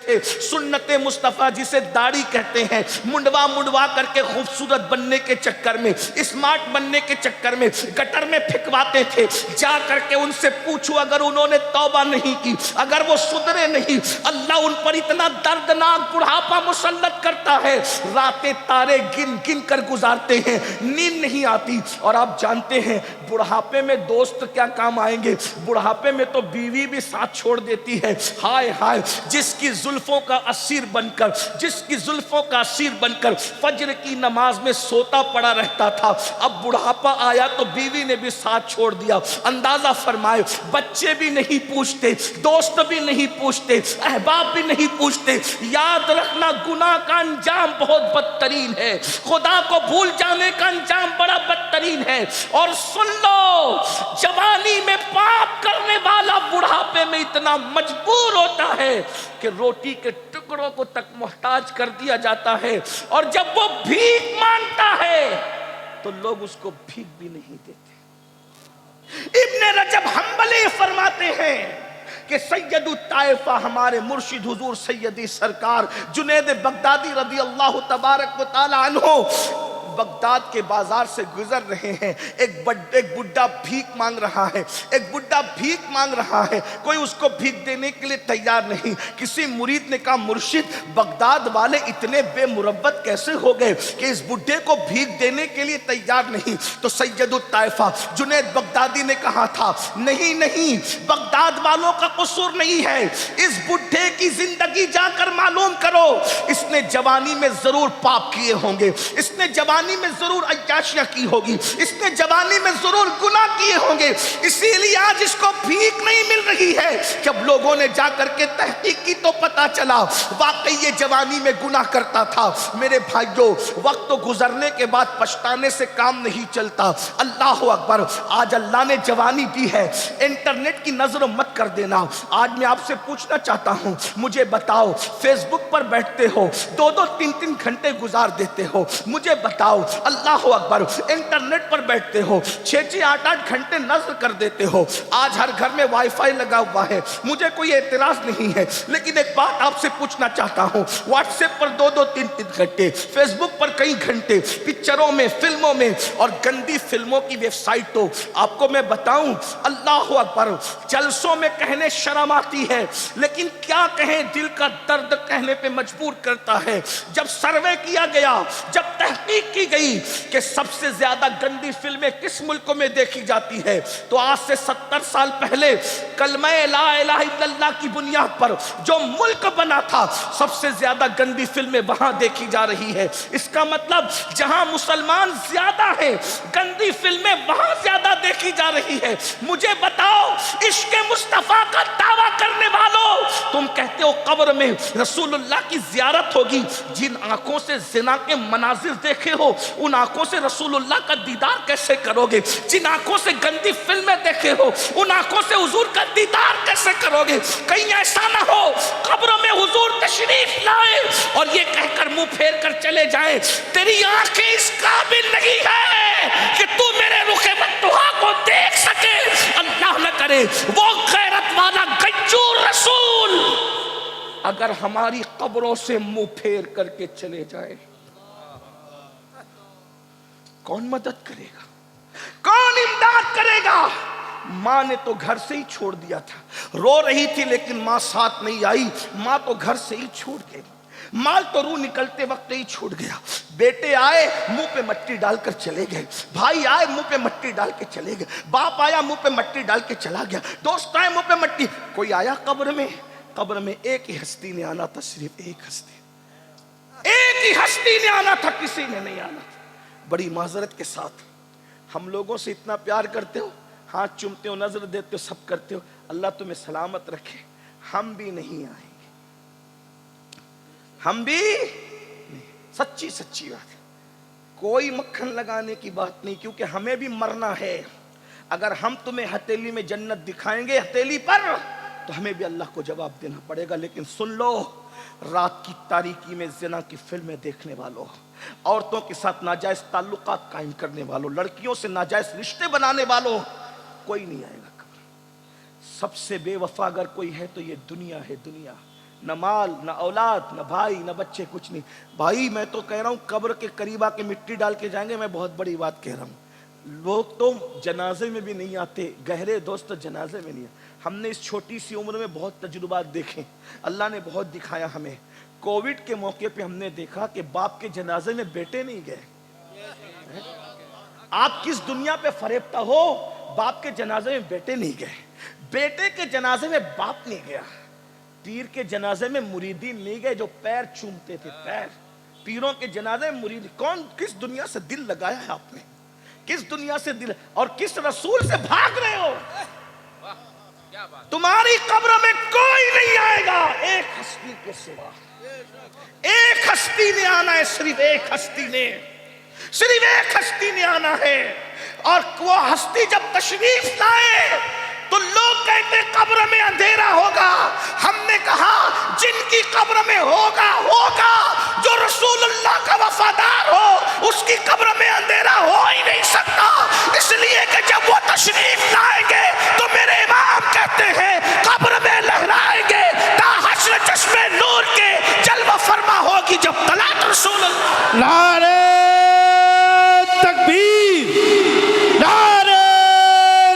تھے سنت مصطفیٰ جسے داڑھی کہتے ہیں منڈوا کر کے خوبصورت بننے کے چکر میں اسمارٹ بننے کے چکر میں گٹر میں پھینکواتے تھے. جا کر کے ان سے پوچھو اگر انہوں نے توبہ نہیں کی, اگر وہ سدھرے نہیں, اللہ ان پر اتنا دردناک بڑھاپا مسلط کرتا ہے راتیں تارے گن گن کر گزارتے ہیں, نیند نہیں آتی. اور آپ جانتے ہیں بڑھاپے میں دوست کیا کام آئیں گے, بڑھاپے میں تو بیوی بھی ساتھ چھوڑ دیتی ہے. ہائے ہائے, جس کی زلفوں کا اسیر بن کر, جس کی زلفوں کا اسیر بن کر فجر کی نماز میں سوتا پڑا رہتا تھا, اب بڑھاپا آیا تو بیوی نے بھی ساتھ چھوڑ دیا. اندازہ فرمائے, بچے بھی نہیں پوچھتے, دوست بھی نہیں پوچھتے, احباب بھی نہیں پوچھتے. یاد رکھنا گناہ کا انجام بہت بدترین ہے, خدا کو بھول جانے کا انجام بڑا بدترین ہے. اور سن لو, جوانی میں پاپ کرنے والا بڑھاپے میں اتنا مجبور ہوتا ہے کہ روٹی کے ٹکڑوں کو تک محتاج کر دیا جاتا ہے, اور جب وہ بھیک مانگتا ہے تو لوگ اس کو بھیک بھی نہیں دیتے. ابن رجب حنبلی فرماتے ہیں کہ سید الطائفہ ہمارے مرشد حضور سیدی سرکار جنید بغدادی رضی اللہ تبارک و تعالی عنہ بغداد کے بازار سے گزر رہے ہیں. ایک بڈھا بھیک مانگ رہا ہے, ایک بڈھا بھیک مانگ رہا ہے, کوئی اس کو بھیک دینے کے لیے تیار نہیں. کسی مرید نے کہا مرشد بغداد والے اتنے بے مروت کیسے ہو گئے کہ اس بڈھے کو بھیک دینے کے لیے تیار نہیں. تو سید الطائفہ جنید بغدادی نے کہا تھا نہیں, بغداد والوں کا قصور نہیں ہے, اس بڈھے کی زندگی جا کر معلوم کرو, اس نے جوانی میں ضرور پاپ کیے ہوں گے, اس نے جوانی میں ضرور عیاشیاں کی ہوگی, اس نے جوانی میں ضرور گناہ کیے ہوں گے, اسی لیے آج اس کو بھیک نہیں مل رہی ہے. جب لوگوں نے جا کر کے تحقیق کی تو پتا چلا واقعی یہ جوانی میں گناہ کرتا تھا. میرے بھائیوں, وقت گزرنے کے بعد پچھتانے سے کام نہیں چلتا. اللہ اکبر, آج اللہ نے جوانی دی ہے, انٹرنیٹ کی نظر مت کر دینا. آج میں آپ سے پوچھنا چاہتا ہوں, مجھے بتاؤ فیس بک پر بیٹھتے ہو 2-3 گھنٹے گزار دیتے ہو, مجھے بتاؤ اللہ اکبر انٹرنیٹ پر بیٹھتے ہو 6-8 گھنٹے نظر کر دیتے ہو. آج ہر گھر میں وائی فائی لگا ہوا ہے, مجھے کوئی اعتراض نہیں ہے, لیکن ایک بات آپ سے پوچھنا چاہتا ہوں, واٹس ایپ پر 2-3 گھنٹے, فیس بک پر کئی گھنٹے, پکچروں میں, فلموں میں, اور گندی فلموں کی ویب سائٹوں. آپ کو میں بتاؤں اللہ اکبر, جلسوں میں کہنے شرم آتی ہے, لیکن کیا کہیں دل کا درد کہنے پہ مجبور کرتا ہے. جب سروے کیا گیا, جب تحقیق کی گئی کہ سب سے زیادہ گندی فلمیں کس ملک میں دیکھی جاتی ہے, تو آج سے 70 سال پہلے کلمہ لا الہ الا اللہ کی بنیاد پر جو ملک بنا تھا, سب سے زیادہ گندی فلمیں وہاں دیکھی جا رہی ہے. اس کا مطلب جہاں مسلمان زیادہ ہیں, گندی فلمیں وہاں زیادہ دیکھی جا رہی ہے. مجھے بتاؤ عشق مصطفیٰ کا دعویٰ کرنے والوں, تم کہتے ہو قبر میں رسول اللہ کی زیارت ہوگی, جن آنکھوں سے زنا کے مناظر دیکھے ہو ان آنکھوں سے رسول اللہ کا دیدار کیسے کرو گے؟ جن آنکھوں سے گندی فلمیں دیکھے ہو ان آنکھوں سے حضور کا دیدار کیسے کرو گے؟ کہیں ایسا نہ ہو قبر میں حضور تشریف لائے اور یہ کہہ کر منہ پھیر کر چلے جائیں تیری آنکھیں اس قابل نہیں ہے کہ تو میرے رخ مدحا کو دیکھ سکے. اللہ نہ کرے وہ غیرت والا گنجور رسول اگر ہماری قبروں سے منہ پھیر کر کے چلے جائے, کون مدد کرے گا؟ کون امداد کرے گا؟ ماں نے تو گھر سے ہی چھوڑ دیا تھا, رو رہی تھی لیکن ماں ساتھ نہیں آئی, ماں تو گھر سے ہی چھوڑ گئی, مال تو روح نکلتے وقت ہی چھوڑ گیا. بیٹے آئے منہ پہ مٹی ڈال کر چلے گئے, بھائی آئے منہ پہ مٹی ڈال کے چلے گئے, باپ آیا منہ پہ مٹی ڈال کے چلا گیا, دوست آئے منہ پہ مٹی. کوئی آیا قبر میں؟ قبر میں ایک ہی ہستی نے آنا تھا, صرف ایک ہستی, ایک ہی ہستی نے آنا تھا, کسی نے نہیں آنا تھا. بڑی معذرت کے ساتھ ہم لوگوں سے اتنا پیار کرتے ہو, ہاتھ چومتے ہو, نظر دیتے ہو, سب کرتے ہو, اللہ تمہیں سلامت رکھے. ہم بھی نہیں آئیں گے, ہم بھی سچی سچی بات ہے, کوئی مکھن لگانے کی بات نہیں, کیونکہ ہمیں بھی مرنا ہے. اگر ہم تمہیں ہتھیلی میں جنت دکھائیں گے ہتھیلی پر تو ہمیں بھی اللہ کو جواب دینا پڑے گا. لیکن سن لو, رات کی تاریکی میں زنا کی فلمیں دیکھنے والوں, عورتوں کے ساتھ ناجائز تعلقات قائم کرنے والوں, لڑکیوں سے ناجائز رشتے بنانے والوں, کوئی نہیں آئے گا قبر. سب سے بے وفا اگر کوئی ہے تو یہ دنیا ہے. دنیا نہ مال، نہ اولاد، نہ بھائی، نہ بچے، کچھ نہیں۔ بھائی میں تو کہہ رہا ہوں قبر کے قریب آ کے مٹی ڈال کے جائیں گے، میں بہت بڑی بات کہہ رہا ہوں۔ لوگ تو جنازے میں بھی نہیں آتے، گہرے دوست جنازے میں نہیں آتے۔ ہم نے اس چھوٹی سی عمر میں بہت تجربات دیکھے، اللہ نے بہت دکھایا ہمیں۔ کووڈ کے موقع پہ ہم نے دیکھا کہ باپ کے جنازے میں بیٹے نہیں گئے۔ آپ کس دنیا پہ فریبتہ ہو، باپ کے جنازے میں بیٹے نہیں گئے، بیٹے کے جنازے میں باپ نہیں گیا، پیر کے جنازے میں مریدین نہیں گئے جو پیر چومتے تھے، پیر، پیروں کے جنازے میں مرید۔ کون، کس دنیا سے دل لگایا ہے آپ نے، کس دنیا سے دل، اور کس رسول سے بھاگ رہے ہو؟ تمہاری قبر میں کوئی نہیں آئے گا ایک ہستی کے سوا، ایک ہستی نے آنا ہے، صرف ایک ہستی نے، صرف ایک ہستی نے آنا ہے۔ اور وہ ہستی جب تشریف لائے تو لوگ کہتے قبر میں اندھیرا ہوگا۔ ہم نے کہا جن کی قبر میں ہوگا ہوگا، جو رسول اللہ کا وفادار ہو اس کی قبر میں اندھیرا ہو ہی نہیں سکتا، اس لیے کہ جب وہ تشریف لائیں گے تو میرے امام کہتے ہیں قبر میں لہرائیں گے تا حشر چشمے نور کے جلوہ فرما ہوگی جب طلعت رسول اللہ۔ نعرہ تکبیر، نعرہ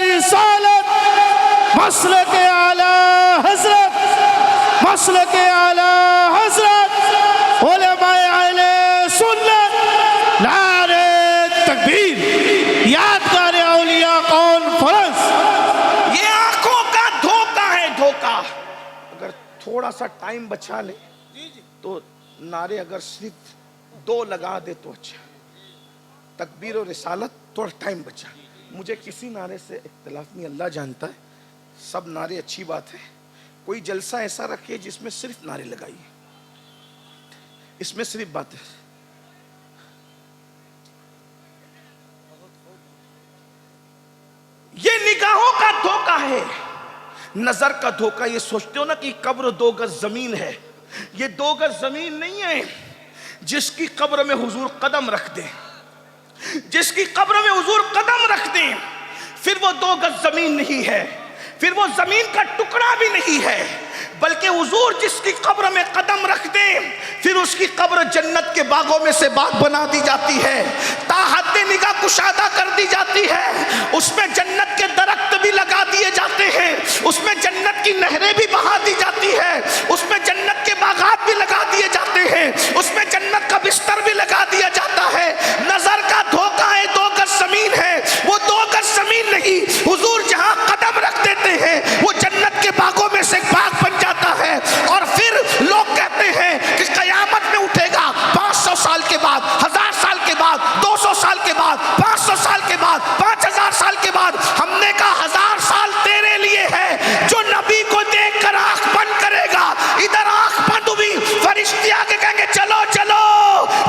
رسالت، مسلک اعلی حضرت، مسلک اعلی حضرت، علماء اہل سنت، نعرہ تکبیر، یادگار اولیاء کانفرنس۔ یہ آنکھوں کا دھوکہ ہے، دھوکہ۔ اگر تھوڑا سا ٹائم بچا لے تو نعرے اگر صرف 2 لگا دے تو اچھا، تکبیر و رسالت، تھوڑا ٹائم بچا۔ مجھے کسی نعرے سے اختلاف نہیں، اللہ جانتا ہے، سب نعرے اچھی بات ہے۔ کوئی جلسہ ایسا رکھے جس میں صرف نعرے لگائیے، اس میں صرف بات ہے۔ یہ نگاہوں کا دھوکہ ہے، نظر کا دھوکہ۔ یہ سوچتے ہو نا کہ قبر 2 گز زمین ہے، یہ 2 گز زمین نہیں ہے۔ جس کی قبر میں حضور قدم رکھ دیں، جس کی قبر میں حضور قدم رکھ دیں، پھر وہ 2 گز زمین نہیں ہے، پھر وہ زمین کا ٹکڑا بھی نہیں ہے، بلکہ حضور جس کی قبر میں قدم رکھ دیں پھر اس کی قبر جنت کے باغوں میں سے باغ بنا دی جاتی ہے، تا حد نگاہ کشادہ کر دی جاتی ہے، اس میں جنت کے درخت بھی لگا دیے جاتے ہیں، اس میں جنت کی نہریں بھی بہا دی جاتی ہے، اس میں جنت کے باغات بھی لگا دیے جاتے ہیں، اس میں جنت کا بستر بھی لگا دیا جاتا ہے۔ نظر کا دھوکہ ہے، 2 گز زمین ہے، وہ 2 گز زمین نہیں، حضور جہاں قدم رکھ دیتے ہیں وہ جنت کے باغوں میں سے باغ بن جاتا ہے۔ اور پھر لوگ کہتے ہیں کہ قیامت میں اٹھے گا 500 سال کے بعد، 1000 سال کے بعد، 200 سال کے بعد، 500 سال کے بعد، 5000 سال کے بعد۔ ہم نے کہا 1000 سال تیرے لیے ہے، جو نبی کو دیکھ کر آنکھ بند کرے گا، ادھر آنکھ بند ہوئی، فرشتے آگے کہیں گے چلو چلو،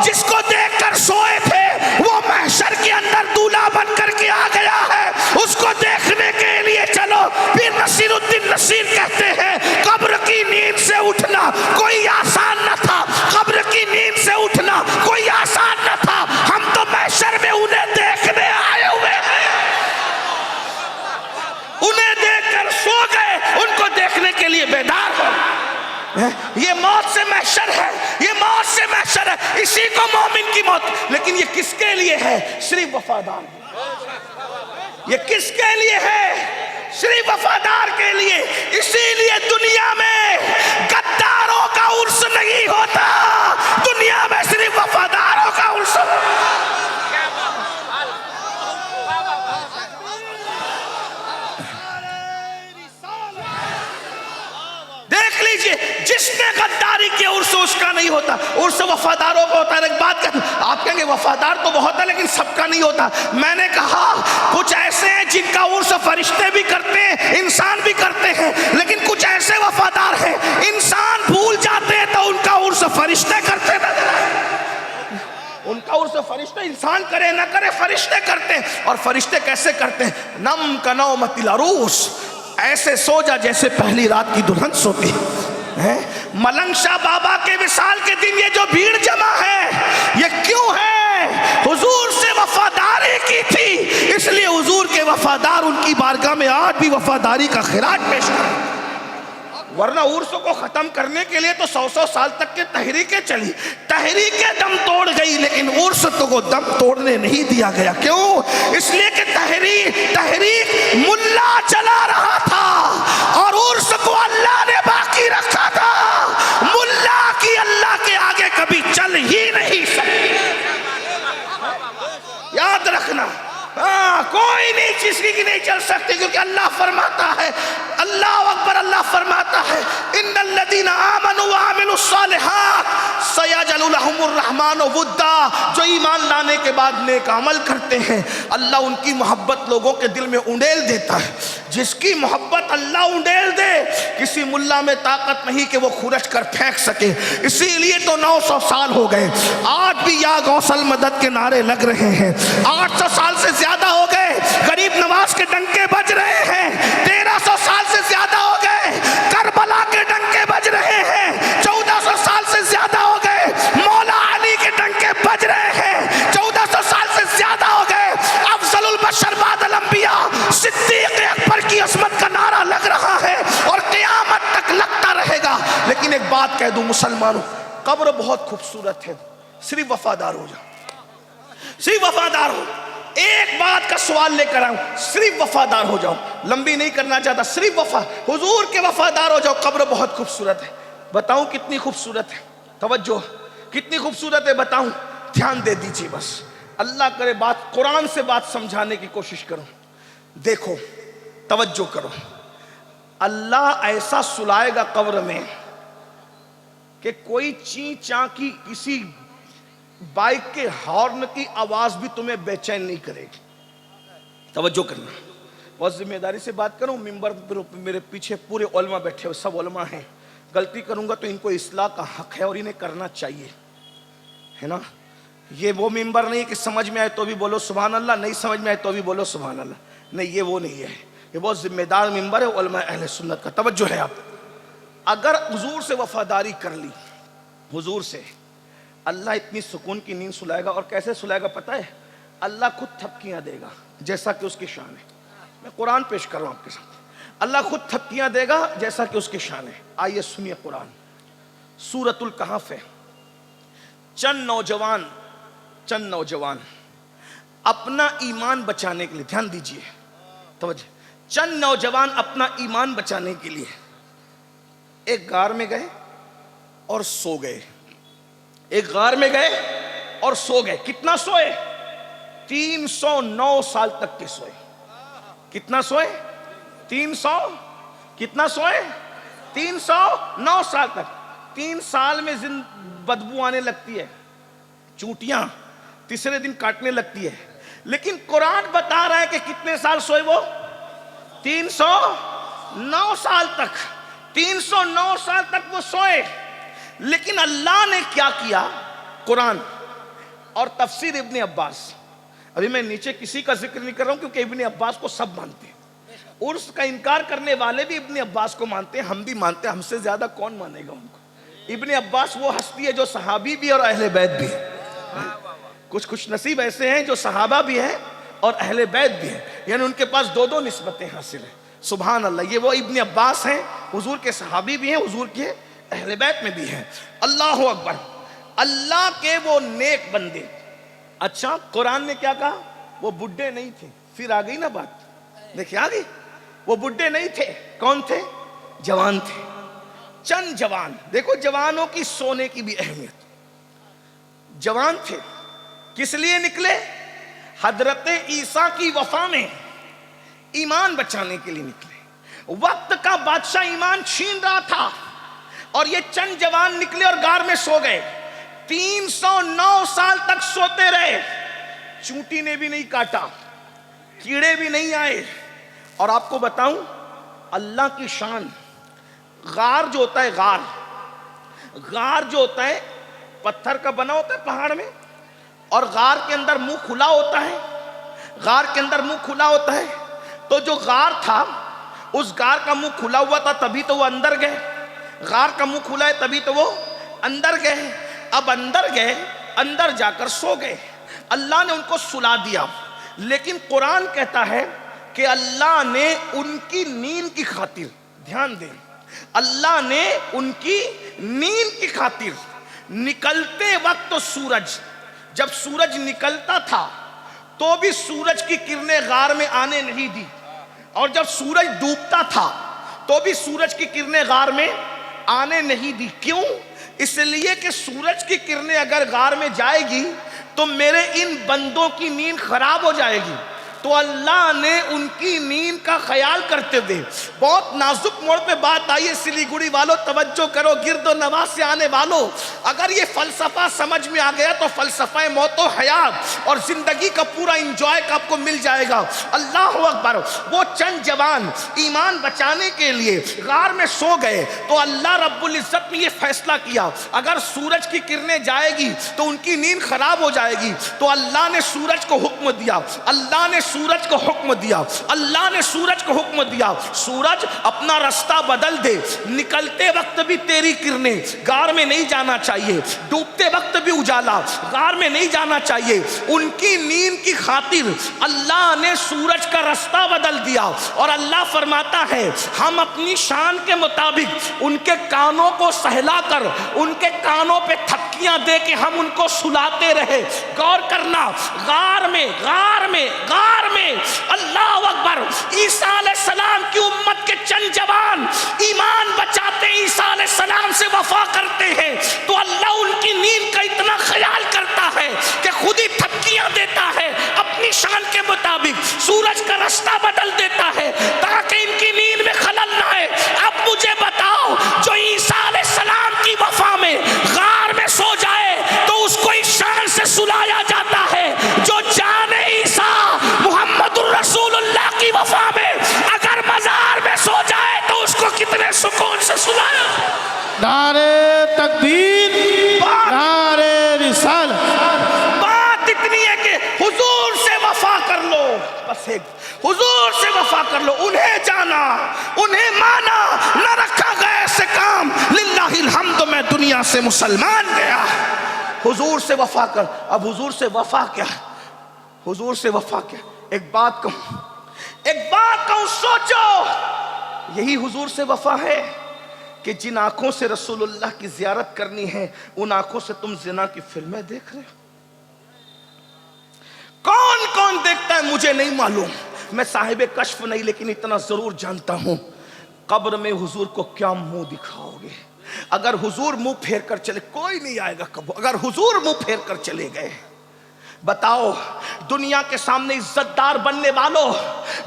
جس کو دیکھ کر سوئے تھے وہ محشر کے اندر دولہا بن کر کے آ گیا ہے، اس کو دیکھنے کے لیے چلو۔ پھر نصیر الدین نصیر کہتے ہیں قبر کی نیند سے اٹھنا کوئی آسان نہ تھا، قبر کی نیند سے اٹھنا کوئی آسان نہ تھا، ہم تو محشر میں انہیں دیکھنے آئے ہوئے ہیں، انہیں دیکھ کر سو گئے، ان کو دیکھنے کے لیے بیدار ہو۔ یہ موت سے محشر ہے، یہ موت سے محشر ہے، اسی کو مومن کی موت۔ لیکن یہ کس کے لیے ہے؟ صرف وفادار۔ یہ کس کے لیے ہے؟ صرف وفادار کے لیے۔ اسی لیے دنیا میں غداروں کا عرس نہیں ہوتا، دنیا میں صرف وفاداروں کا عرس ہوتا۔ دیکھ لیجئے، جس نے غداری کی عرس اس کا نہیں ہوتا، عرس وفاداروں کا ہوتا ہے۔ ایک بات کہتا ہوں، آپ کہیں گے وفادار تو بہت ہے لیکن سب کا نہیں ہوتا۔ میں نے کہا کچھ ایسے ہیں جن کا عرس فرشتے بھی کرتے ہیں، انسان بھی کرتے ہیں، لیکن کچھ ایسے وفادار ہیں انسان بھول جاتے ہیں تو ان کا عرس فرشتے کرتے نظر آئے۔ ان کا عرس فرشتے، انسان کرے نہ کرے فرشتے کرتے ہیں۔ اور فرشتے کیسے کرتے ہیں؟ نم کنومت العروس، ایسے سو جا جیسے پہلی رات کی دلہن سوتی ہے۔ ملنگ شاہ بابا کے وصال کے دن یہ جو بھیڑ جمع ہے یہ کیوں ہے؟ حضور سے وفاداری کی تھی، اس لیے حضور کے وفادار ان کی بارگاہ میں آج بھی وفاداری کا خراج پیش کریں۔ ورنہ عرس کو ختم کرنے کے لیے تو 100 سال تک کے تحریکیں چلی، تحریکیں دم توڑ گئی، لیکن عرس تو کو دم توڑنے نہیں دیا گیا. کیوں؟ اس لیے کہ تحریک ملا چلا رہا تھا اور عرس کو اللہ نے باقی رکھا تھا. ملا کی اللہ کے آگے کبھی چل ہی نہیں سکتی. یاد رکھنا، کوئی نہیں چیز کی نہیں چل سکتی، کیونکہ اللہ فرماتا ہے، اللہ اکبر، اللہ فرماتا ہے ان الذین آمنوا وعملوا الصالحات سیجعل لهم الرحمن ودا. جو ایمان لانے کے بعد نیک عمل کرتے ہیں اللہ ان کی محبت لوگوں کے دل میں انڈیل دیتا ہے. جس کی محبت اللہ انڈیل دے کسی ملا میں طاقت نہیں کہ وہ کھرچ کر پھینک سکے. اسی لیے تو 900 سال ہو گئے، آج بھی یا غوث المدد کے نعرے لگ رہے ہیں. 800 سال سے زیادہ ہو گئے غریب نواز کے ڈنکے بج رہے ہیں. 1300 سال سے زیادہ ہو گئے کربلا کے ڈنکے بج رہے ہیں. 1400 سال سے زیادہ ہو گئے مولا علی کے ڈنکے بج رہے ہیں. 1400 سال سے زیادہ ہو گئے افضل البشر بعد الانبیاء صدیق اکبر کی عظمت کا نعرہ لگ رہا ہے اور قیامت تک لگتا رہے گا. لیکن ایک بات کہہ دوں مسلمانوں، قبر بہت خوبصورت ہے، صرف وفادار ہو جاؤ، صرف وفادار ہو. ایک بات کا سوال لے کر آؤں، صرف وفادار ہو جاؤ. لمبی نہیں کرنا چاہتا، صرف حضور کے وفادار ہو جاؤ. قبر بہت خوبصورت ہے. بتاؤں کتنی خوبصورت ہے؟ توجہ، کتنی خوبصورت ہے بتاؤں؟ دھیان دے دیجیے بس. اللہ کرے بات قرآن سے بات سمجھانے کی کوشش کروں. دیکھو، توجہ کرو. اللہ ایسا سلائے گا قبر میں کہ کوئی چین چاں کی کسی بائک کے ہارن کی آواز بھی تمہیں بے چین نہیں کرے گی. توجہ کرنا، بہت ذمہ داری سے بات کروں. ممبر پر میرے پیچھے پورے علماء بیٹھے ہوئے، سب علماء ہیں. غلطی کروں گا تو ان کو اصلاح کا حق ہے اور انہیں کرنا چاہیے، ہے نا. یہ وہ ممبر نہیں کہ سمجھ میں آئے تو بھی بولو سبحان اللہ، نہیں سمجھ میں آئے تو بھی بولو سبحان اللہ. نہیں، یہ وہ نہیں ہے. یہ بہت ذمہ دار ممبر ہے علماء اہل سنت کا. توجہ ہے. آپ اگر حضور سے وفاداری کر لی، حضور سے، اللہ اتنی سکون کی نیند سلائے گا. اور کیسے سلائے گا پتہ ہے؟ اللہ خود تھپکیاں دے گا جیسا کہ اس کی شان ہے. میں قرآن پیش کر رہا ہوں آپ کے ساتھ. اللہ خود تھپکیاں دے گا جیسا کہ اس کی شان ہے. آئیے سنیے قرآن. سورۃ الکہف ہے. چند نوجوان اپنا ایمان بچانے کے لیے، دھیان دیجئے، توجہ، چند نوجوان اپنا ایمان بچانے کے لیے ایک غار میں گئے اور سو گئے. ایک غار میں گئے اور سو گئے. کتنا سوئے؟ 309 سال تک کے سوئے. کتنا سوئے؟ 300. کتنا سوئے؟ 309 سال تک. 3 سال میں بدبو آنے لگتی ہے، چونٹیاں تیسرے دن کاٹنے لگتی ہے. لیکن قرآن بتا رہا ہے کہ کتنے سال سوئے وہ؟ 309 سال تک. 309 سال تک وہ سوئے. لیکن اللہ نے کیا کیا؟ قرآن اور تفسیر ابن عباس. ابھی میں نیچے کسی کا ذکر نہیں کر رہا ہوں کیونکہ ابن عباس کو سب مانتے ہیں. عرس کا انکار کرنے والے بھی ابن عباس کو مانتے ہیں، ہم بھی مانتے ہیں. ہم سے زیادہ کون مانے گا ان کو؟ ابن عباس وہ ہستی ہے جو صحابی بھی اور اہل بیت بھی ہے. کچھ خوش نصیب ایسے ہیں جو صحابہ بھی ہیں اور اہل بیت بھی ہیں، یعنی ان کے پاس دو نسبتیں حاصل ہیں. سبحان اللہ. یہ وہ ابن عباس ہیں، حضور کے صحابی بھی ہیں، حضور کے اہل بیت میں بھی ہیں. اللہ اکبر. اللہ کے وہ نیک بندے. اچھا، قرآن نے کیا کہا؟ وہ بڈھے نہیں تھے. پھر آ گئی نا بات، دیکھیں آ گئی. وہ بڈھے نہیں تھے. کون تھے؟ جوان تھے. چند جوان. دیکھو جوانوں کی سونے کی بھی اہمیت. جوان تھے، کس لیے نکلے؟ حضرت عیسیٰ کی وفا میں ایمان بچانے کے لیے نکلے. وقت کا بادشاہ ایمان چھین رہا تھا اور یہ چند جوان نکلے اور غار میں سو گئے. 309 سال تک سوتے رہے. چونٹی نے بھی نہیں کاٹا، کیڑے بھی نہیں آئے. اور آپ کو بتاؤں اللہ کی شان، غار جو ہوتا ہے، غار جو ہوتا ہے پتھر کا بنا ہوتا ہے پہاڑ میں، اور غار کے اندر منہ کھلا ہوتا ہے. غار کے اندر منہ کھلا ہوتا ہے. تو جو غار تھا، اس غار کا منہ کھلا ہوا تھا تبھی تو وہ اندر گئے. غار کا منہ کھلا ہے تبھی تو وہ اندر گئے. اب اندر گئے، اندر جا کر سو گئے. اللہ نے ان کو سلا دیا. لیکن قرآن کہتا ہے کہ اللہ نے ان کی نیند کی خاطر، دھیان دیں، اللہ نے ان کی نیند کی خاطر نکلتے وقت تو سورج، جب سورج نکلتا تھا تو بھی سورج کی کرنیں غار میں آنے نہیں دی، اور جب سورج ڈوبتا تھا تو بھی سورج کی کرنیں غار میں آنے نہیں دی۔ کیوں؟ اس لیے کہ سورج کی کرنیں اگر غار میں جائے گی تو میرے ان بندوں کی نیند خراب ہو جائے گی، تو اللہ نے ان کی نیند کا خیال کرتے ہوئے، بہت نازک موڑ پہ بات آئی ہے سلیگوڑی والوں، توجہ کرو، گرد و نواح سے آنے والوں، اگر یہ فلسفہ سمجھ میں آ گیا تو فلسفہ موت و حیات اور زندگی کا پورا انجوائے کا آپ کو مل جائے گا۔ اللہ اکبر۔ وہ چند جوان ایمان بچانے کے لیے غار میں سو گئے تو اللہ رب العزت نے یہ فیصلہ کیا، اگر سورج کی کرنیں جائے گی تو ان کی نیند خراب ہو جائے گی، تو اللہ نے سورج کو حکم دیا، اللہ نے سورج کو حکم دیا، اللہ نے سورج کو حکم دیا، سورج اپنا راستہ بدل دے، نکلتے وقت بھی تیری کرنیں غار میں نہیں جانا چاہیے، ڈوبتے وقت بھی اجالا غار میں نہیں جانا چاہیے۔ ان کی نیند کی خاطر اللہ نے سورج کا راستہ بدل دیا، اور اللہ فرماتا ہے ہم اپنی شان کے مطابق ان کے کانوں کو سہلا کر، ان کے کانوں پہ تھپکیاں دے کے ہم ان کو سلاتے رہے۔ غور کرنا، غار میں اللہ اکبر، عیسیٰ علیہ السلام کی امت کے چند جوان ایمان بچاتے عیسیٰ علیہ السلام سے وفا کرتے ہیں، تو اللہ ان کی نیند کا اتنا خیال کرتا ہے کہ خود ہی تھپکیاں دیتا ہے، اپنی شان کے مطابق سورج کا راستہ بدل دیتا ہے تاکہ ان کی نیند میں خلل نہ آئے۔ اب مجھے بتاؤ، جو عیسیٰ علیہ السلام کی وفا میں غار میں سو جائے تو اس کو اس شان سے سلایا جاتا ہے، جو جان عیسیٰ محمد الرسول اللہ کی وفا میں اگر مزار میں سو جائے تو اس کو کتنے سکون سے سلایا۔ نعرہ تکبیر، نعرہ رسالت۔ بات اتنی ہے کہ حضور سے وفا کر لو، بس ایک حضور سے وفا کر لو، انہیں جانا، انہیں مانا، نہ رکھا گیا ایسے کام۔ للہ الحمد، میں دنیا سے مسلمان گیا۔ حضور سے وفا کر۔ اب حضور سے وفا کیا؟ حضور سے وفا کیا؟ ایک بات کہوں، سوچو، یہی حضور سے وفا ہے کہ جن آنکھوں سے رسول اللہ کی زیارت کرنی ہے ان آنکھوں سے تم زنا کی فلمیں دیکھ رہے ہو۔ کون کون دیکھتا ہے مجھے نہیں معلوم، میں صاحب کشف نہیں، لیکن اتنا ضرور جانتا ہوں قبر میں حضور کو کیا منہ دکھاؤ گے۔ اگر حضور منہ پھیر کر چلے، کوئی نہیں آئے گا قبر، اگر حضور منہ پھیر کر چلے گئے، بتاؤ دنیا کے سامنے عزت دار بننے والوں،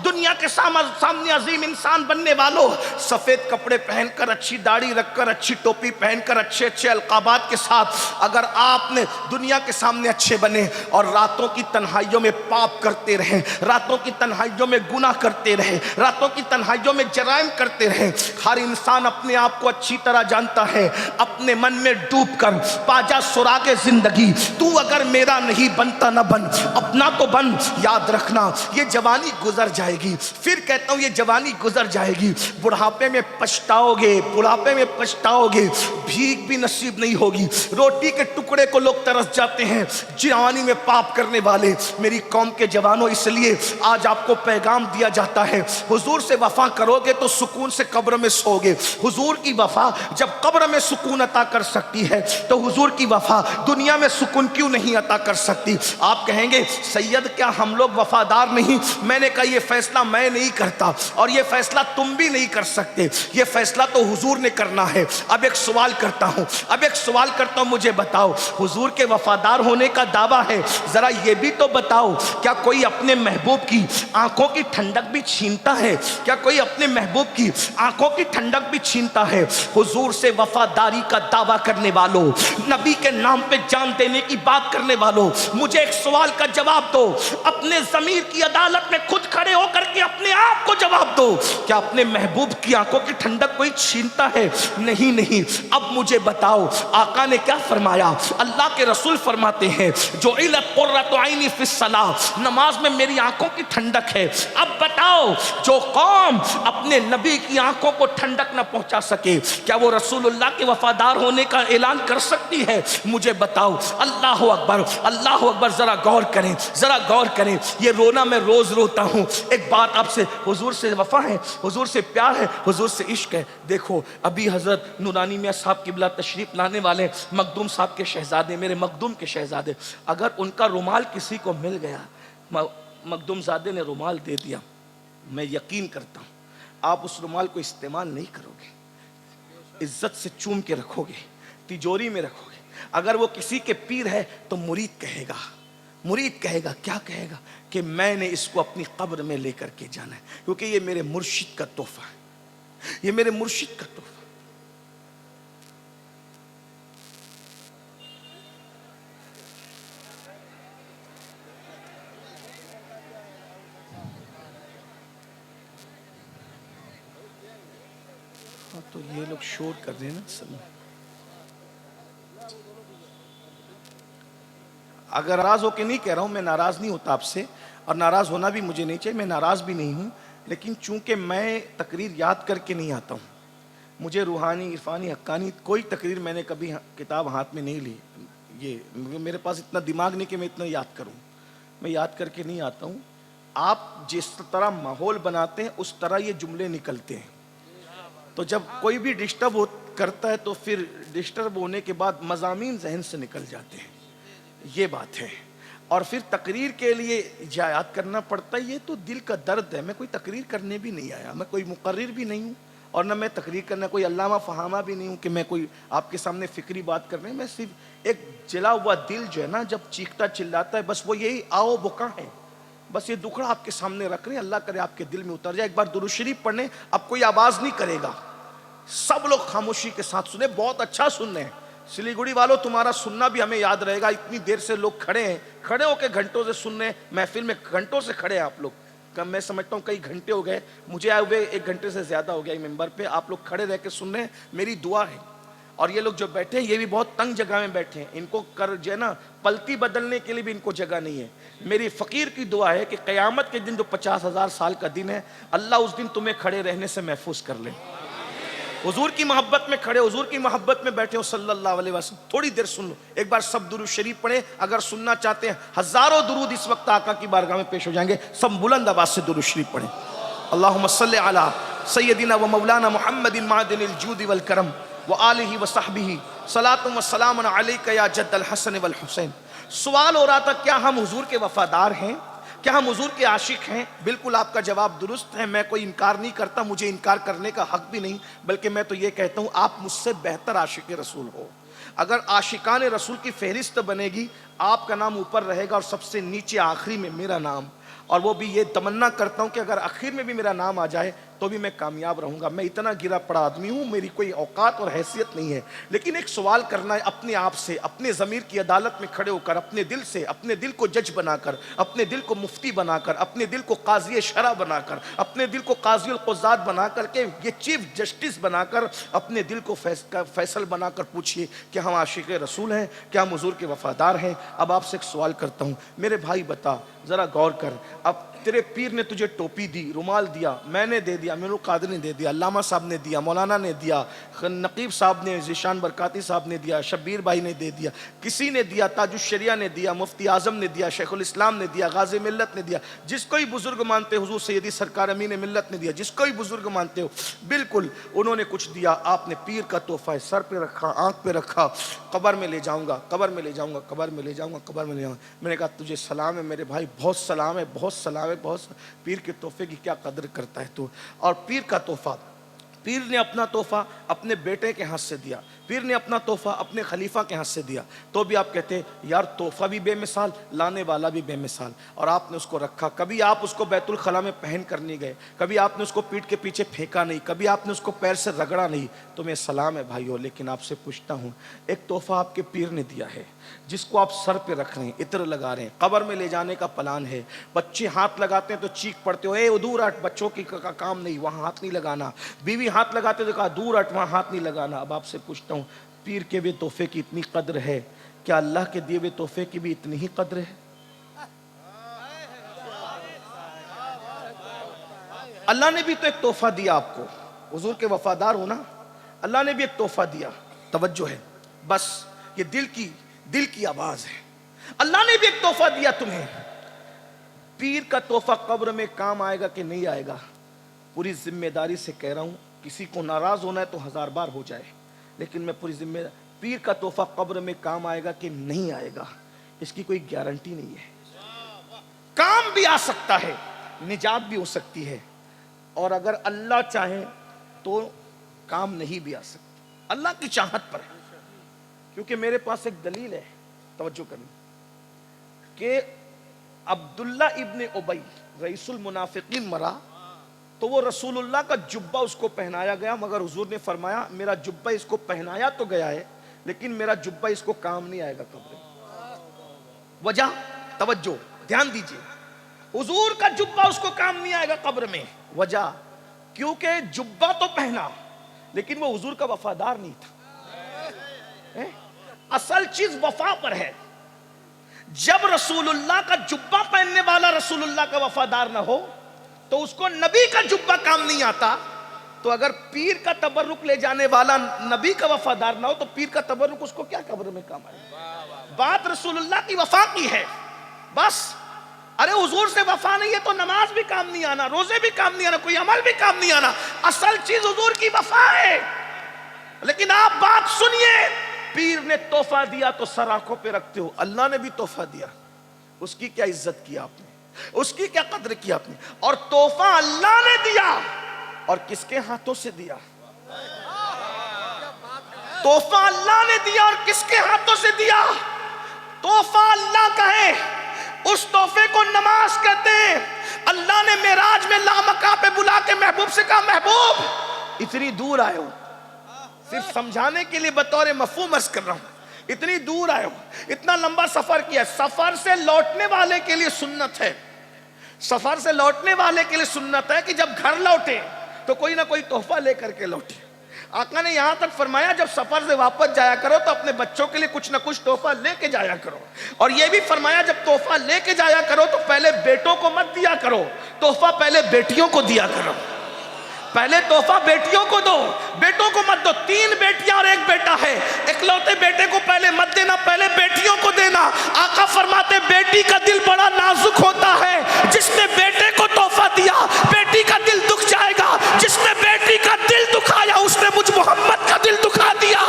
دنیا کے سامنے عظیم انسان بننے والوں، سفید کپڑے پہن کر، اچھی داڑھی رکھ کر، اچھی ٹوپی پہن کر، اچھے اچھے القابات کے ساتھ اگر آپ نے دنیا کے سامنے اچھے بنے اور راتوں کی تنہائیوں میں پاپ کرتے رہیں، راتوں کی تنہائیوں میں گناہ کرتے رہے، راتوں کی تنہائیوں میں جرائم کرتے رہے، ہر انسان اپنے آپ کو اچھی طرح جانتا ہے، اپنے من میں ڈوب کر پاجا سراغ زندگی، تو اگر میرا نہیں بنتا نہ بن، اپنا تو بن۔ یاد رکھنا یہ جوانی گزر جائے گی، پھر کہتا ہوں یہ جوانی گزر جائے گی، بڑھاپے میں پچھتاؤ گے، بڑھاپے میں پچھتاؤ گے، بھیک بھی نصیب نہیں ہوگی، روٹی کے ٹکڑے کو لوگ ترس جاتے ہیں جوانی میں پاپ کرنے والے۔ میری قوم کے جوانوں، اس لیے آج آپ کو پیغام دیا جاتا ہے، حضور سے وفا کرو گے تو سکون سے قبر میں سو گے۔ حضور کی وفا جب قبر میں سکون عطا کر سکتی ہے تو حضور کی وفا دنیا میں سکون کیوں نہیں عطا کر سکتی؟ آپ کہیں گے سید کیا ہم لوگ وفادار نہیں؟ میں نے کہا یہ فیصلہ میں نہیں کرتا، اور یہ فیصلہ تم بھی نہیں کر سکتے، یہ فیصلہ تو حضور نے کرنا ہے۔ اب ایک سوال کرتا ہوں، مجھے بتاؤ، حضور کے وفادار ہونے کا دعویٰ ہے، ذرا یہ بھی تو بتاؤ، کیا کوئی اپنے محبوب کی آنکھوں کی ٹھنڈک بھی چھینتا ہے؟ کیا کوئی اپنے محبوب کی آنکھوں کی ٹھنڈک بھی چھینتا ہے؟ حضور سے وفاداری کا دعویٰ کرنے والوں، نبی کے نام پہ جان دینے کی بات کرنے والوں، مجھے ایک سوال کا جواب دو، اپنے ضمیر کی عدالت میں خود کھڑے ہو کر کے اپنے آپ کو جواب دو، کیا اپنے محبوب کی آنکھوں کی ٹھنڈک کوئی چھینتا ہے؟ نہیں۔ اب مجھے بتاؤ آقا نے کیا فرمایا؟ اللہ کے رسول فرماتے ہیں جعلت قرۃ عینی فی الصلاۃ، نماز میں میری آنکھوں کی ٹھنڈک ہے۔ اب بتاؤ جو قوم اپنے نبی کی آنکھوں کو ٹھنڈک نہ پہنچا سکے، کیا وہ رسول اللہ کے وفادار ہونے کا اعلان کر سکتی ہے؟ مجھے بتاؤ۔ اللہ اکبر، اللہ اکبر۔ پر ذرا غور کریں، ذرا غور کریں. یہ رونا میں روز روتا ہوں. ایک بات آپ سے، حضور سے وفا ہے، حضور سے پیار ہے، حضور سے عشق ہے. دیکھو ابھی حضرت نورانی میاں صاحب قبلہ تشریف لانے والے، مخدوم صاحب کے شہزادے، میرے مخدوم کے شہزادے، اگر ان کا رومال کسی کو مل گیا، مخدوم زادے نے رومال دے دیا، میں یقین کرتا ہوں آپ اس رومال کو استعمال نہیں کرو گے، عزت سے چوم کے رکھو گے، تجوری میں رکھو گے. اگر وہ کسی کے پیر ہے تو مرید کہے گا، مرید کہے گا، کیا کہے گا کہ میں نے اس کو اپنی قبر میں لے کر کے جانا ہے، کیونکہ یہ میرے مرشد کا تحفہ ہے، یہ میرے مرشد کا تحفہ. تو یہ لوگ شور کر رہے ہیں نا اصل میں. اگر ناراض ہو کے نہیں کہہ رہا ہوں، میں ناراض نہیں ہوتا آپ سے، اور ناراض ہونا بھی مجھے نہیں چاہیے، میں ناراض بھی نہیں ہوں، لیکن چونکہ میں تقریر یاد کر کے نہیں آتا ہوں، مجھے روحانی، عرفانی، حقانی کوئی تقریر میں نے کبھی کتاب ہاتھ میں نہیں لی. یہ میرے پاس اتنا دماغ نہیں کہ میں اتنا یاد کروں، میں یاد کر کے نہیں آتا ہوں. آپ جس طرح ماحول بناتے ہیں اس طرح یہ جملے نکلتے ہیں. تو جب کوئی بھی ڈسٹرب کرتا ہے تو پھر ڈسٹرب ہونے کے بعد مضامین ذہن سے نکل جاتے ہیں، یہ بات ہے. اور پھر تقریر کے لیے یاد کرنا پڑتا ہے، یہ تو دل کا درد ہے. میں کوئی تقریر کرنے بھی نہیں آیا، میں کوئی مقرر بھی نہیں ہوں، اور نہ میں تقریر کرنا کوئی علامہ فہامہ بھی نہیں ہوں کہ میں کوئی آپ کے سامنے فکری بات کر رہے ہیں. میں صرف ایک جلا ہوا دل جو ہے نا جب چیختا چلاتا ہے، بس وہ یہی آؤ بکا ہے، بس یہ دکھڑا آپ کے سامنے رکھ رہے ہیں. اللہ کرے آپ کے دل میں اتر جائے. ایک بار درود شریف پڑھنے، اب کوئی آواز نہیں کرے گا، سب لوگ خاموشی کے ساتھ سنیں. بہت اچھا سن رہے ہیں سلیگوڑی والوں، تمہارا سننا بھی ہمیں یاد رہے گا. اتنی دیر سے لوگ کھڑے ہیں، کھڑے ہو کے گھنٹوں سے سن رہے ہیں، محفل میں گھنٹوں سے کھڑے ہیں آپ لوگ. میں سمجھتا ہوں کئی گھنٹے ہو گئے، مجھے آئے ہوئے 1 گھنٹے سے زیادہ ہو گیا ممبر پہ. آپ لوگ کھڑے رہ کے سن رہے ہیں، میری دعا ہے. اور یہ لوگ جو بیٹھے ہیں یہ بھی بہت تنگ جگہ میں بیٹھے ہیں، ان کو جو ہے نا پلتی بدلنے کے لیے بھی ان کو جگہ نہیں ہے. میری فقیر کی دعا ہے کہ قیامت کے دن جو 50,000 سال کا دن ہے، اللہ اس دن تمہیں کھڑے رہنے سے محفوظ کر لے. حضور کی محبت میں کھڑے، حضور کی محبت میں بیٹھے ہو صلی اللہ علیہ وسلم. تھوڑی دیر سن لو، ایک بار سب درود شریف پڑھیں. اگر سننا چاہتے ہیں ہزاروں درود اس وقت آقا کی بارگاہ میں پیش ہو جائیں گے. سب بلند آواز سے درود شریف پڑھیں. اللہم صلی علی سیدنا و مولانا محمد معدن الجود والکرم وآلہ وصحبہ صلاۃ و سلام علیک یا جد الحسن والحسین. سوال ہو رہا تھا کیا ہم حضور کے وفادار ہیں، کیا ہم حضور کے عاشق ہیں؟ بالکل آپ کا جواب درست ہے. میں کوئی انکار نہیں کرتا، مجھے انکار کرنے کا حق بھی نہیں، بلکہ میں تو یہ کہتا ہوں آپ مجھ سے بہتر عاشق رسول ہو. اگر عاشقان رسول کی فہرست بنے گی، آپ کا نام اوپر رہے گا اور سب سے نیچے آخری میں میرا نام. اور وہ بھی یہ تمنا کرتا ہوں کہ اگر آخر میں بھی میرا نام آ جائے تو بھی میں کامیاب رہوں گا. میں اتنا گرا پڑا آدمی ہوں، میری کوئی اوقات اور حیثیت نہیں ہے. لیکن ایک سوال کرنا ہے اپنے آپ سے، اپنے ضمیر کی عدالت میں کھڑے ہو کر، اپنے دل سے، اپنے دل کو جج بنا کر، اپنے دل کو مفتی بنا کر، اپنے دل کو قاضی شرع بنا کر، اپنے دل کو قاضی القضات بنا کر کے، یہ چیف جسٹس بنا کر، اپنے دل کو فیصل بنا کر پوچھئے کہ ہم عاشق رسول ہیں، کیا ہم حضور کے وفادار ہیں. اب آپ سے ایک سوال کرتا ہوں، میرے بھائی بتا، ذرا غور کر. اب تیرے پیر نے تجھے ٹوپی دی، رومال دیا، میں نے دے دیا، امیر القادر نے دے دیا، علامہ صاحب نے دیا، مولانا نے دیا، نقیب صاحب نے، ذیشان برکاتی صاحب نے دیا، شبیر بھائی نے دے دیا، کسی نے دیا، تاج الشریعہ نے دیا، مفتی اعظم نے دیا، شیخ الاسلام نے دیا، غازی ملت نے دیا، جس کو ہی بزرگ مانتے ہو، حضور سیدی سرکار امین ملت نے دیا، جس کو ہی بزرگ مانتے ہو، بالکل انہوں نے کچھ دیا. آپ نے پیر کا تحفہ ہے سر پہ رکھا، آنکھ پہ رکھا، قبر میں لے جاؤں گا، قبر میں لے جاؤں گا، قبر میں لے جاؤں گا، قبر میں لے جاؤں گا. میں نے کہا تجھے سلام ہے میرے بھائی، بہت سلام ہے، بہت سلام ہے، بہت پیر کے تحفے کی کیا قدر کرتا ہے تو. اور پیر کا تحفہ، پیر نے اپنا تحفہ اپنے بیٹے کے ہاتھ سے دیا، پیر نے اپنا تحفہ اپنے خلیفہ کے ہاتھ سے دیا، تو بھی آپ کہتے ہیں یار تحفہ بھی بے مثال، لانے والا بھی بے مثال. اور آپ نے اس کو رکھا، کبھی آپ اس کو بیت الخلاء میں پہن کر نہیں گئے، کبھی آپ نے اس کو پیٹھ کے پیچھے پھینکا نہیں، کبھی آپ نے اس کو پیر سے رگڑا نہیں. تو میں سلام ہے بھائیو، لیکن آپ سے پوچھتا ہوں، ایک تحفہ آپ کے پیر نے دیا ہے جس کو آپ سر پہ رکھ رہے ہیں، عطر لگا رہے ہیں، قبر میں لے جانے کا پلان ہے. بچے ہاتھ لگاتے ہیں تو چیخ پڑتے ہو اے دور ہٹ، بچوں کی کام نہیں، وہاں ہاتھ نہیں لگانا. بیوی ہاتھ لگاتے تو کہا دور ہٹ، وہاں ہاتھ نہیں لگانا. اب آپ سے پوچھتا ہوں، پیر کے بھی تحفے کی اتنی قدر ہے، کیا اللہ کے دیے ہوئے تحفے کی بھی اتنی ہی قدر ہے؟ اللہ نے بھی تو ایک تحفہ دیا آپ کو، حضور کے وفادار ہونا، اللہ نے بھی ایک تحفہ دیا. توجہ ہے، بس یہ دل کی آواز ہے. اللہ نے بھی ایک تحفہ دیا تمہیں. پیر کا تحفہ قبر میں کام آئے گا کہ نہیں آئے گا؟ پوری ذمہ داری سے کہہ رہا ہوں, کسی کو ناراض ہونا ہے تو 1000 بار ہو جائے, لیکن میں پوری ذمہ داری, پیر کا تحفہ قبر میں کام آئے گا کہ نہیں آئے گا اس کی کوئی گارنٹی نہیں ہے. کام بھی آ سکتا ہے, نجات بھی ہو سکتی ہے, اور اگر اللہ چاہے تو کام نہیں بھی آ سکتا, اللہ کی چاہت پر ہے. کیونکہ میرے پاس ایک دلیل ہے, توجہ کریں, کہ عبداللہ ابن ابی رئیس المنافقین مرا تو وہ رسول اللہ کا جبہ اس کو پہنایا گیا, مگر حضور نے فرمایا میرا جبہ اس کو پہنایا تو گیا ہے لیکن میرا جبہ اس کو کام نہیں آئے گا قبر میں. وجہ, توجہ دھیان دیجئے, حضور کا جبہ اس کو کام نہیں آئے گا قبر میں. وجہ, کیونکہ جبہ تو پہنا لیکن وہ حضور کا وفادار نہیں تھا. اصل چیز وفا پر ہے. جب رسول اللہ کا جبہ پہننے والا رسول اللہ کا وفادار نہ ہو تو اس کو نبی کا جبہ کام نہیں آتا. تو اگر پیر کا تبرک لے جانے والا نبی کا وفادار نہ ہو تو پیر کا تبرک اس کو کیا قبر میں کام آئے گا؟ بات رسول اللہ کی وفا کی ہے بس. ارے حضور سے وفا نہیں ہے تو نماز بھی کام نہیں آنا, روزے بھی کام نہیں آنا, کوئی عمل بھی کام نہیں آنا. اصل چیز حضور کی وفا ہے. لیکن آپ بات سنیے, پیر نے تحفہ دیا تو سر آنکھوں پہ رکھتے ہو, اللہ نے بھی تحفہ دیا, اس کی کیا عزت کی آپ نے, اس کی کیا قدر کی آپ نے. اور تحفہ اللہ نے دیا اور کس کے ہاتھوں سے دیا؟ تحفہ اللہ نے دیا اور کس کے ہاتھوں سے دیا؟ تحفہ اللہ کا ہے, اس تحفے کو نماز کہتے ہیں. اللہ نے معراج میں لامکاں پہ بلا کے محبوب سے کہا محبوب اتنی دور آئے ہو, صرف سمجھانے کے لیے بطور مفہوم عرض کر رہا ہوں, اتنی دور آئے ہو, اتنا لمبا سفر کیا. سفر سے لوٹنے والے کے لیے سنت ہے, سفر سے لوٹنے والے کے لیے سنت ہے کہ جب گھر لوٹے تو کوئی نہ کوئی تحفہ لے کر کے لوٹے. آقا نے یہاں تک فرمایا جب سفر سے واپس جایا کرو تو اپنے بچوں کے لیے کچھ نہ کچھ تحفہ لے کے جایا کرو. اور یہ بھی فرمایا جب تحفہ لے کے جایا کرو تو پہلے بیٹوں کو مت دیا کرو, تحفہ پہلے بیٹیوں کو دیا کرو. پہلے تحفہ بیٹیوں کو دو, بیٹوں کو مت دو. 3 بیٹیاں اور 1 بیٹا ہے, اکلوتے بیٹے کو پہلے مت دینا, پہلے بیٹیوں کو دینا. آقا فرماتے بیٹی کا دل بڑا نازک ہوتا ہے, جس نے بیٹے کو تحفہ دیا بیٹی کا دل دکھ جائے گا, جس نے بیٹی کا دل دکھایا اس نے مجھ محمد کا دل دکھا دیا.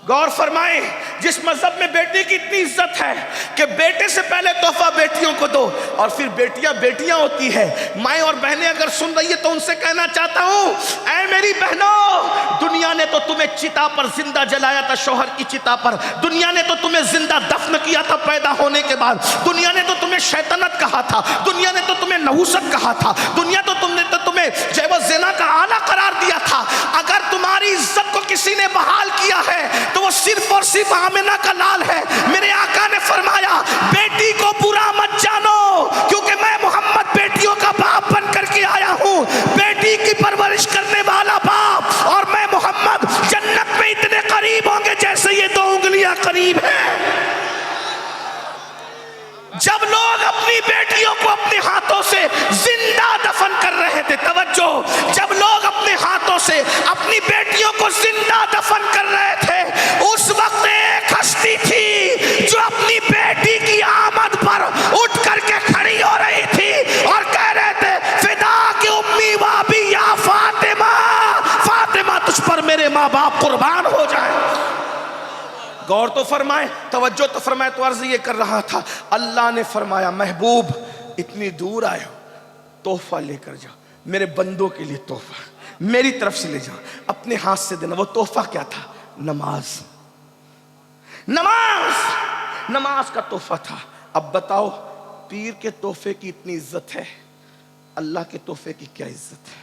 غور فرمائیں, جس مذہب میں بیٹی کی اتنی عزت ہے کہ بیٹے سے پہلے تحفہ بیٹیوں کو دو اور پھر بیٹیاں بیٹیاں ہوتی ہے. مائیں اور بہنیں اگر سن رہی ہے تو ان سے کہنا چاہتا ہوں, اے میری بہنوں, دنیا نے تو تمہیں چتا پر زندہ جلایا تھا, شوہر کی چتا پر. دنیا نے تو تمہیں زندہ دفن کیا تھا پیدا ہونے کے بعد. دنیا نے تو تمہیں شیطنت کہا تھا, دنیا نے تو تمہیں نحوست کہا تھا, دنیا تو تمہیں جیو زنا کا آلہ قرار دیا تھا. اگر تمہاری عزت کو کسی نے بحال کیا ہے تو وہ صرف اور صرف آمنہ کا لال ہے. میرے آقا نے فرمایا بیٹی کو برا مت جانو, کیونکہ میں محمد بیٹیوں کا باپ بن کر کے آیا ہوں, بیٹی کی پرورش کرنے والا باپ. اور میں محمد جنت میں اتنے قریب ہوں گے جیسے یہ 2 انگلیاں قریب ہیں. جب لوگ اپنی بیٹیوں کو اپنے ہاتھوں سے زندہ دفن کر رہے تھے, توجہ, جب لوگ اپنے ہاتھوں سے اپنی بیٹیوں کو زندہ دفن کر رہے تھے, اس وقت ایک ہستی تھی جو اپنی بیٹی کی آمد پر اٹھ کر کے کھڑی ہو رہی تھی اور کہہ رہے تھے فدا کی امی و ابی یا فاطمہ, فاطمہ تجھ پر میرے ماں باپ قربان ہو جائیں. غور تو فرمائے, توجہ تو فرمائے. تو عرض یہ کر رہا تھا, اللہ نے فرمایا محبوب اتنی دور آئے ہو, تحفہ لے کر جاؤ, میرے بندوں کے لیے تحفہ میری طرف سے لے جاؤ, اپنے ہاتھ سے دینا. وہ تحفہ کیا تھا؟ نماز. نماز, نماز کا تحفہ تھا. اب بتاؤ, پیر کے تحفے کی اتنی عزت ہے, اللہ کے تحفے کی کیا عزت ہے؟